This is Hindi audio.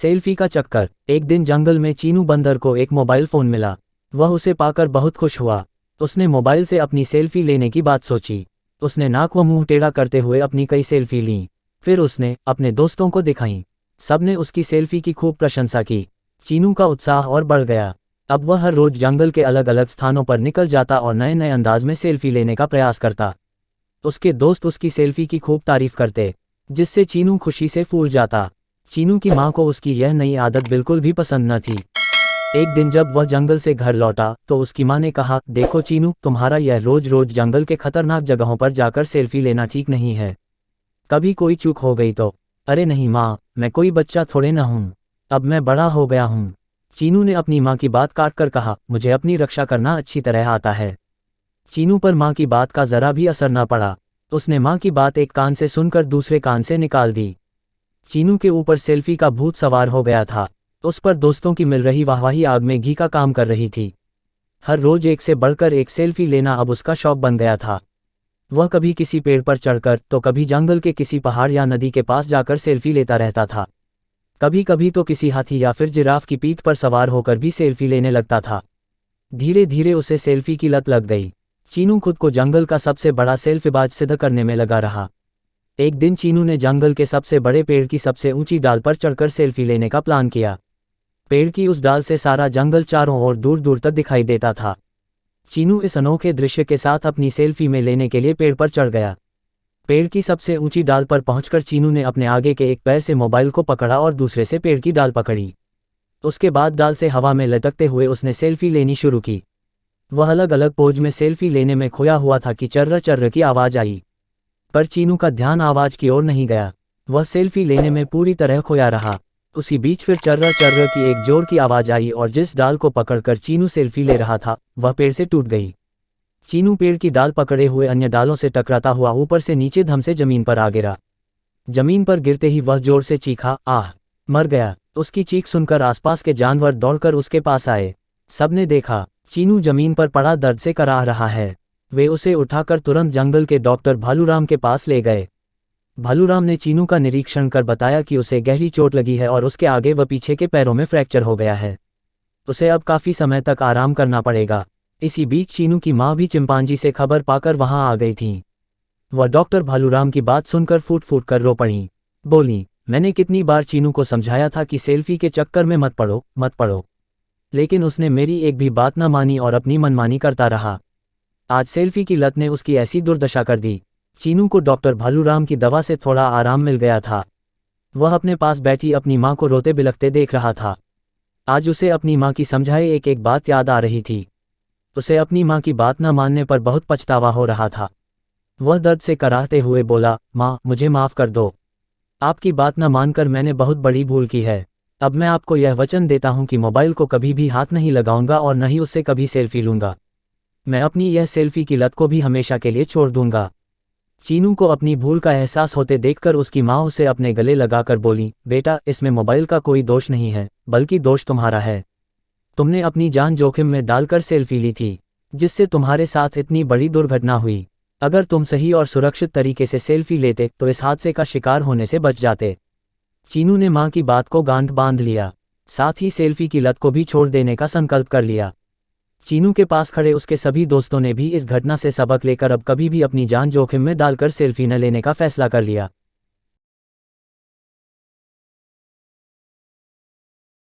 सेल्फी का चक्कर। एक दिन जंगल में चीनू बंदर को एक मोबाइल फ़ोन मिला। वह उसे पाकर बहुत खुश हुआ। उसने मोबाइल से अपनी सेल्फी लेने की बात सोची। उसने नाक व मुंह टेढ़ा करते हुए अपनी कई सेल्फी लीं। फिर उसने अपने दोस्तों को दिखाईं। सबने उसकी सेल्फी की खूब प्रशंसा की। चीनू का उत्साह और बढ़ गया। अब वह हर रोज जंगल के अलग अलग स्थानों पर निकल जाता और नए नए अंदाज में सेल्फी लेने का प्रयास करता। उसके दोस्त उसकी सेल्फी की खूब तारीफ करते, जिससे चीनू खुशी से फूल जाता। चीनू की माँ को उसकी यह नई आदत बिल्कुल भी पसंद न थी। एक दिन जब वह जंगल से घर लौटा तो उसकी माँ ने कहा, देखो चीनू, तुम्हारा यह रोज रोज जंगल के खतरनाक जगहों पर जाकर सेल्फी लेना ठीक नहीं है। कभी कोई चूक हो गई तो? अरे नहीं माँ, मैं कोई बच्चा थोड़े न हूँ, अब मैं बड़ा हो गया हूँ। चीनू ने अपनी माँ की बात काट कर कहा, मुझे अपनी रक्षा करना अच्छी तरह आता है। चीनू पर माँ की बात का जरा भी असर न पड़ा। उसने माँ की बात एक कान से सुनकर दूसरे कान से निकाल दी। चीनू के ऊपर सेल्फी का भूत सवार हो गया था। उस पर दोस्तों की मिल रही वाहवाही आग में घी का काम कर रही थी। हर रोज एक से बढ़कर एक सेल्फी लेना अब उसका शौक बन गया था। वह कभी किसी पेड़ पर चढ़कर तो कभी जंगल के किसी पहाड़ या नदी के पास जाकर सेल्फी लेता रहता था। कभी कभी तो किसी हाथी या फिर जिराफ की पीठ पर सवार होकर भी सेल्फी लेने लगता था। धीरे धीरे उसे सेल्फी की लत लग गई। चीनू खुद को जंगल का सबसे बड़ा सेल्फीबाज सिद्ध करने में लगा रहा। एक दिन चीनू ने जंगल के सबसे बड़े पेड़ की सबसे ऊंची डाल पर चढ़कर सेल्फी लेने का प्लान किया। पेड़ की उस डाल से सारा जंगल चारों ओर दूर दूर तक दिखाई देता था। चीनू इस अनोखे दृश्य के साथ अपनी सेल्फी में लेने के लिए पेड़ पर चढ़ गया। पेड़ की सबसे ऊंची डाल पर पहुंचकर चीनू ने अपने आगे के एक पैर से मोबाइल को पकड़ा और दूसरे से पेड़ की डाल पकड़ी। उसके बाद डाल से हवा में लटकते हुए उसने सेल्फी लेनी शुरू की। वह अलग अलग पोज में सेल्फी लेने में खोया हुआ था कि चर्र चर्र की आवाज़ आई। पर चीनू का ध्यान आवाज़ की ओर नहीं गया। वह सेल्फी लेने में पूरी तरह खोया रहा। उसी बीच फिर चर्र चर्र की एक जोर की आवाज़ आई और जिस डाल को पकड़कर चीनू सेल्फी ले रहा था वह पेड़ से टूट गई। चीनू पेड़ की डाल पकड़े हुए अन्य डालों से टकराता हुआ ऊपर से नीचे धम से जमीन पर आ गिरा। जमीन पर गिरते ही वह जोर से चीखा, आह! मर गया। उसकी चीख सुनकर आसपास के जानवर दौड़कर उसके पास आए। सबने देखा, चीनू जमीन पर पड़ा दर्द से कराह रहा है। वे उसे उठाकर तुरंत जंगल के डॉक्टर भालूराम के पास ले गए। भालूराम ने चीनू का निरीक्षण कर बताया कि उसे गहरी चोट लगी है और उसके आगे व पीछे के पैरों में फ्रैक्चर हो गया है। उसे अब काफ़ी समय तक आराम करना पड़ेगा। इसी बीच चीनू की माँ भी चिंपांजी से खबर पाकर वहां आ गई थीं। वह डॉक्टर भालूराम की बात सुनकर फूट फूट कर रो पड़ी। बोली, मैंने कितनी बार चीनू को समझाया था कि सेल्फी के चक्कर में मत पड़ो, लेकिन उसने मेरी एक भी बात न मानी और अपनी मनमानी करता रहा। आज सेल्फी की लत ने उसकी ऐसी दुर्दशा कर दी। चीनू को डॉक्टर भालूराम की दवा से थोड़ा आराम मिल गया था। वह अपने पास बैठी अपनी माँ को रोते बिलखते देख रहा था। आज उसे अपनी माँ की समझाए एक एक बात याद आ रही थी। उसे अपनी माँ की बात न मानने पर बहुत पछतावा हो रहा था। वह दर्द से कराहते हुए बोला, माँ, मुझे माफ़ कर दो। आपकी बात न मानकर मैंने बहुत बड़ी भूल की है। अब मैं आपको यह वचन देता हूँ कि मोबाइल को कभी भी हाथ नहीं लगाऊंगा और न ही उससे कभी सेल्फी लूँगा। मैं अपनी यह सेल्फी की लत को भी हमेशा के लिए छोड़ दूंगा। चीनू को अपनी भूल का एहसास होते देखकर उसकी माँ उसे अपने गले लगाकर बोली, बेटा, इसमें मोबाइल का कोई दोष नहीं है, बल्कि दोष तुम्हारा है। तुमने अपनी जान जोखिम में डालकर सेल्फी ली थी, जिससे तुम्हारे साथ इतनी बड़ी दुर्घटना हुई। अगर तुम सही और सुरक्षित तरीके से सेल्फी लेते तो इस हादसे का शिकार होने से बच जाते। चीनू ने माँ की बात को गांठ बांध लिया, साथ ही सेल्फी की लत को भी छोड़ देने का संकल्प कर लिया। चीनू के पास खड़े उसके सभी दोस्तों ने भी इस घटना से सबक लेकर अब कभी भी अपनी जान जोखिम में डालकर सेल्फी न लेने का फैसला कर लिया।